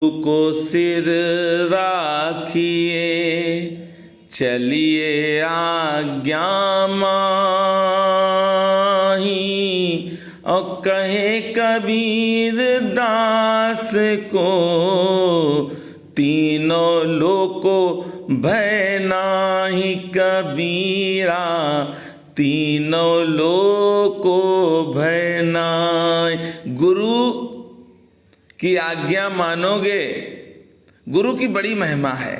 को सिर राखिए, चलिए आज्ञा माही। और कहे कबीर दास को, तीनों लोको भय नाही कबीरा, तीनों लोको भय नाही। गुरु की आज्ञा मानोगे, गुरु की बड़ी महिमा है।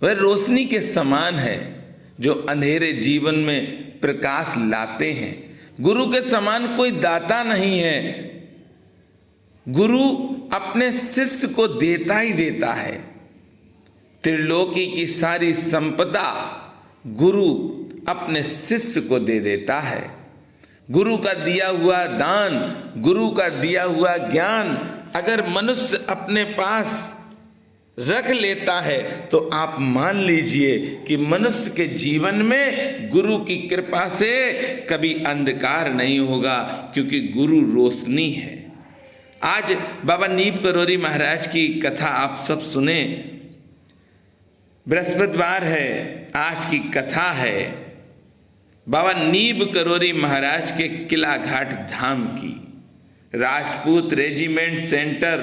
वह रोशनी के समान है जो अंधेरे जीवन में प्रकाश लाते हैं। गुरु के समान कोई दाता नहीं है। गुरु अपने शिष्य को देता ही देता है। त्रिलोकी की सारी संपदा गुरु अपने शिष्य को दे देता है। गुरु का दिया हुआ दान, गुरु का दिया हुआ ज्ञान अगर मनुष्य अपने पास रख लेता है तो आप मान लीजिए कि मनुष्य के जीवन में गुरु की कृपा से कभी अंधकार नहीं होगा, क्योंकि गुरु रोशनी है। आज बाबा नीब करोरी महाराज की कथा आप सब सुने। बृहस्पतिवार है, आज की कथा है बाबा नीब करोरी महाराज के किला घाट धाम की। राजपूत रेजिमेंट सेंटर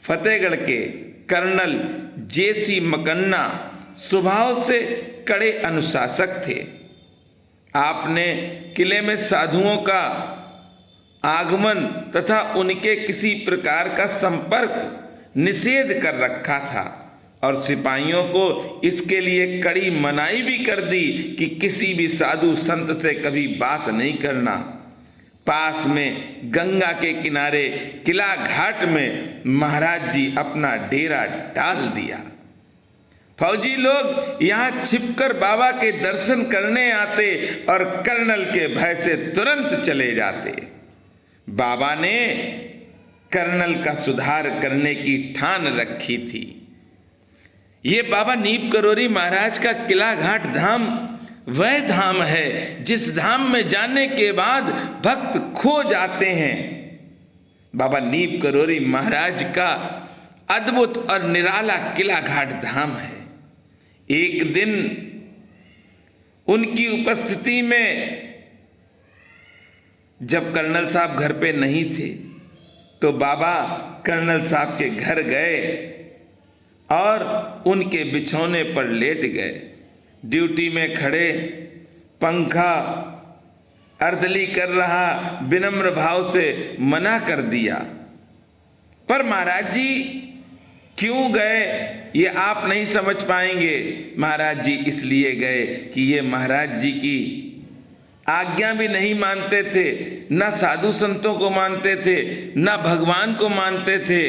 फतेहगढ़ के कर्नल जेसी मकन्ना स्वभाव से कड़े अनुशासक थे। आपने किले में साधुओं का आगमन तथा उनके किसी प्रकार का संपर्क निषेध कर रखा था और सिपाहियों को इसके लिए कड़ी मनाही भी कर दी कि किसी भी साधु संत से कभी बात नहीं करना। पास में गंगा के किनारे किला घाट में महाराज जी अपना डेरा डाल दिया। फौजी लोग यहाँ छिपकर बाबा के दर्शन करने आते और कर्नल के भय से तुरंत चले जाते। बाबा ने कर्नल का सुधार करने की ठान रखी थी। ये बाबा नीब करोरी महाराज का किला घाट धाम वह धाम है जिस धाम में जाने के बाद भक्त खो जाते हैं। बाबा नीब करोरी महाराज का अद्भुत और निराला किला घाट धाम है। एक दिन उनकी उपस्थिति में जब कर्नल साहब घर पे नहीं थे तो बाबा कर्नल साहब के घर गए और उनके बिछौने पर लेट गए। ड्यूटी में खड़े, पंखा अर्दली कर रहा, विनम्र भाव से मना कर दिया। पर महाराज जी क्यों गए ये आप नहीं समझ पाएंगे। महाराज जी इसलिए गए कि ये महाराज जी की आज्ञा भी नहीं मानते थे, ना साधु संतों को मानते थे, ना भगवान को मानते थे।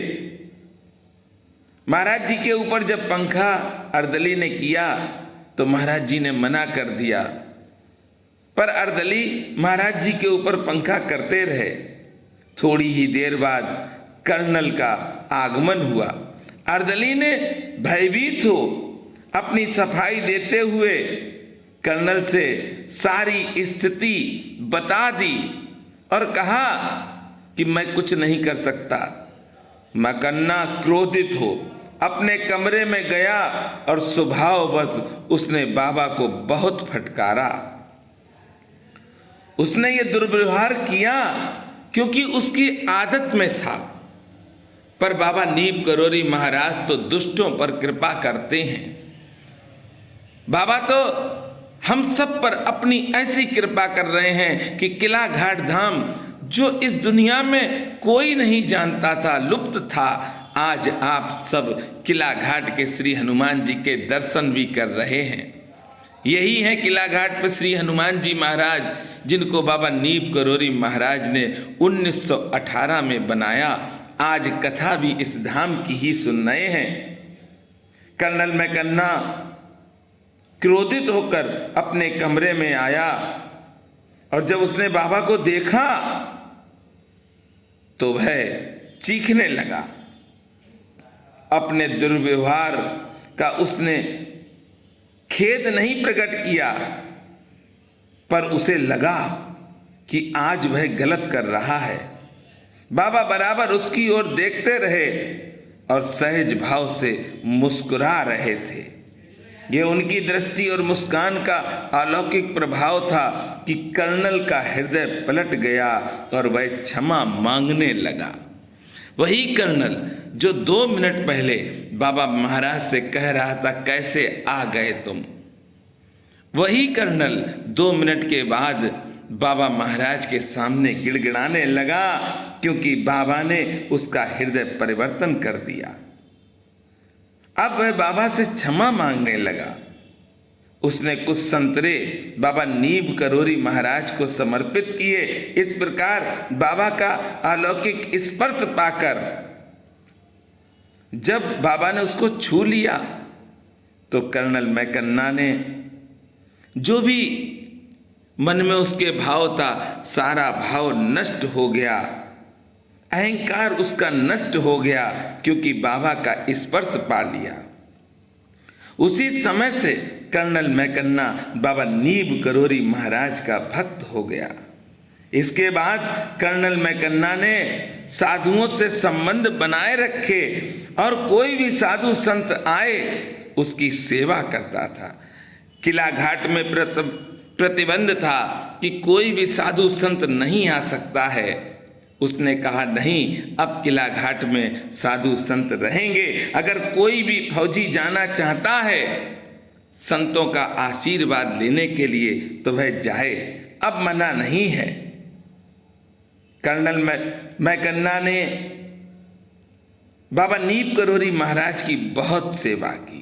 महाराज जी के ऊपर जब पंखा अर्दली ने किया तो महाराज जी ने मना कर दिया, पर अर्दली महाराज जी के ऊपर पंखा करते रहे। थोड़ी ही देर बाद कर्नल का आगमन हुआ। अर्दली ने भयभीत हो अपनी सफाई देते हुए कर्नल से सारी स्थिति बता दी और कहा कि मैं कुछ नहीं कर सकता। मकन्ना क्रोधित हो अपने कमरे में गया और स्वभाव बस उसने बाबा को बहुत फटकारा। उसने ये दुर्व्यवहार किया क्योंकि उसकी आदत में था। पर बाबा नीब करोरी महाराज तो दुष्टों पर कृपा करते हैं। बाबा तो हम सब पर अपनी ऐसी कृपा कर रहे हैं कि किला घाट धाम जो इस दुनिया में कोई नहीं जानता था, लुप्त था, आज आप सब किला घाट के श्री हनुमान जी के दर्शन भी कर रहे हैं। यही है किला घाट पर श्री हनुमान जी महाराज, जिनको बाबा नीब करोरी महाराज ने 1918 में बनाया। आज कथा भी इस धाम की ही सुन रहे हैं। कर्नल मैकन्ना क्रोधित होकर अपने कमरे में आया और जब उसने बाबा को देखा तो वह चीखने लगा। अपने दुर्व्यवहार का उसने खेद नहीं प्रकट किया, पर उसे लगा कि आज वह गलत कर रहा है। बाबा बराबर उसकी ओर देखते रहे। और सहज भाव से मुस्कुरा रहे थे। ये उनकी दृष्टि और मुस्कान का अलौकिक प्रभाव था कि कर्नल का हृदय पलट गया और वह क्षमा मांगने लगा। वही कर्नल जो 2 मिनट पहले बाबा महाराज से कह रहा था, कैसे आ गए तुम, वही कर्नल 2 मिनट के बाद बाबा महाराज के सामने गिड़गिड़ाने लगा, क्योंकि बाबा ने उसका हृदय परिवर्तन कर दिया। अब वह बाबा से क्षमा मांगने लगा। उसने कुछ संतरे बाबा नीब करोरी महाराज को समर्पित किए। इस प्रकार बाबा का अलौकिक स्पर्श पाकर जब बाबा ने उसको छू लिया तो कर्नल मैकन्ना ने जो भी मन में उसके भाव था, सारा भाव नष्ट हो गया, अहंकार उसका नष्ट हो गया, क्योंकि बाबा का स्पर्श पा लिया। उसी समय से कर्नल मैकन्ना बाबा नीब करोरी महाराज का भक्त हो गया। इसके बाद कर्नल मैकन्ना ने साधुओं से संबंध बनाए रखे और कोई भी साधु संत आए उसकी सेवा करता था। किला घाट में प्रतिबंध था कि कोई भी साधु संत नहीं आ सकता है। उसने कहा, नहीं, अब किला घाट में साधु संत रहेंगे। अगर कोई भी फौजी जाना चाहता है संतों का आशीर्वाद लेने के लिए तो वह जाए, अब मना नहीं है। कर्नल मैकन्ना ने बाबा नीब करोरी महाराज की बहुत सेवा की।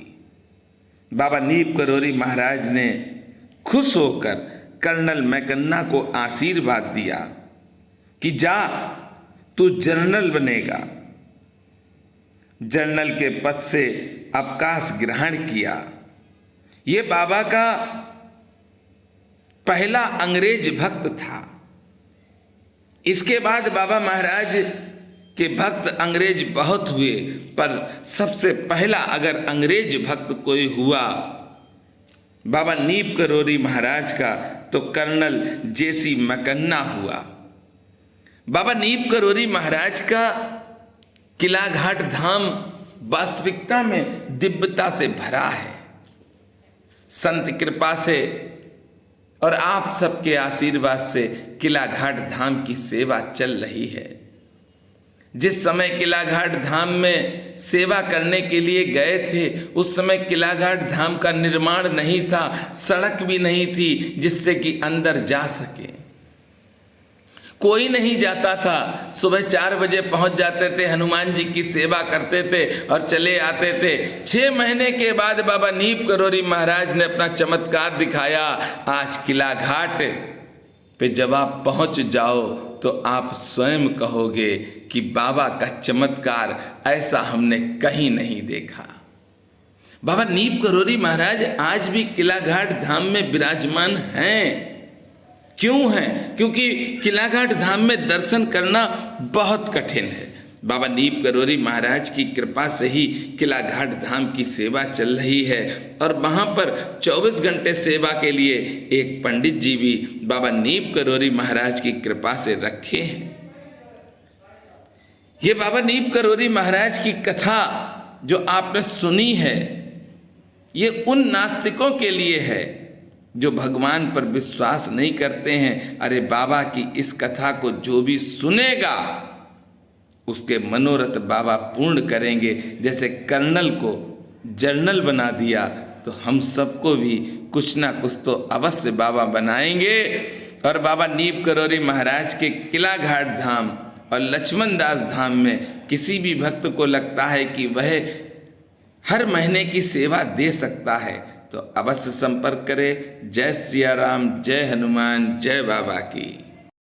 बाबा नीब करोरी महाराज ने खुश होकर कर्नल मैकन्ना को आशीर्वाद दिया कि जा, तू जनरल बनेगा। जनरल के पद से अवकाश ग्रहण किया। ये बाबा का पहला अंग्रेज भक्त था। इसके बाद बाबा महाराज के भक्त अंग्रेज बहुत हुए, पर सबसे पहला अगर अंग्रेज भक्त कोई हुआ बाबा नीब करोरी महाराज का तो कर्नल जेसी मैकन्ना हुआ। बाबा नीब करोरी महाराज का किला घाट धाम वास्तविकता में दिव्यता से भरा है। संत कृपा से और आप सबके आशीर्वाद से किला घाट धाम की सेवा चल रही है। जिस समय किला घाट धाम में सेवा करने के लिए गए थे उस समय किला घाट धाम का निर्माण नहीं था, सड़क भी नहीं थी जिससे कि अंदर जा सके। कोई नहीं जाता था। सुबह 4 बजे पहुंच जाते थे, हनुमान जी की सेवा करते थे और चले आते थे। 6 महीने के बाद बाबा नीब करोरी महाराज ने अपना चमत्कार दिखाया। आज किला घाट पे जब आप पहुंच जाओ तो आप स्वयं कहोगे कि बाबा का चमत्कार ऐसा हमने कहीं नहीं देखा। बाबा नीब करोरी महाराज आज भी किला घाट धाम में विराजमान हैं। क्यों हैं? क्योंकि किला घाट धाम में दर्शन करना बहुत कठिन है। बाबा नीब करोरी महाराज की कृपा से ही किला घाट धाम की सेवा चल रही है और वहाँ पर 24 घंटे सेवा के लिए एक पंडित जी भी बाबा नीब करोरी महाराज की कृपा से रखे हैं। ये बाबा नीब करोरी महाराज की कथा जो आपने सुनी है, ये उन नास्तिकों के लिए है जो भगवान पर विश्वास नहीं करते हैं। अरे बाबा की इस कथा को जो भी सुनेगा उसके मनोरथ बाबा पूर्ण करेंगे। जैसे कर्नल को जनरल बना दिया तो हम सबको भी कुछ ना कुछ तो अवश्य बाबा बनाएंगे। और बाबा नीब करोरी महाराज के किला घाट धाम और लक्ष्मण दास धाम में किसी भी भक्त को लगता है कि वह हर महीने की सेवा दे सकता है तो अवश्य संपर्क करें। जय सिया राम, जय हनुमान, जय बाबा की।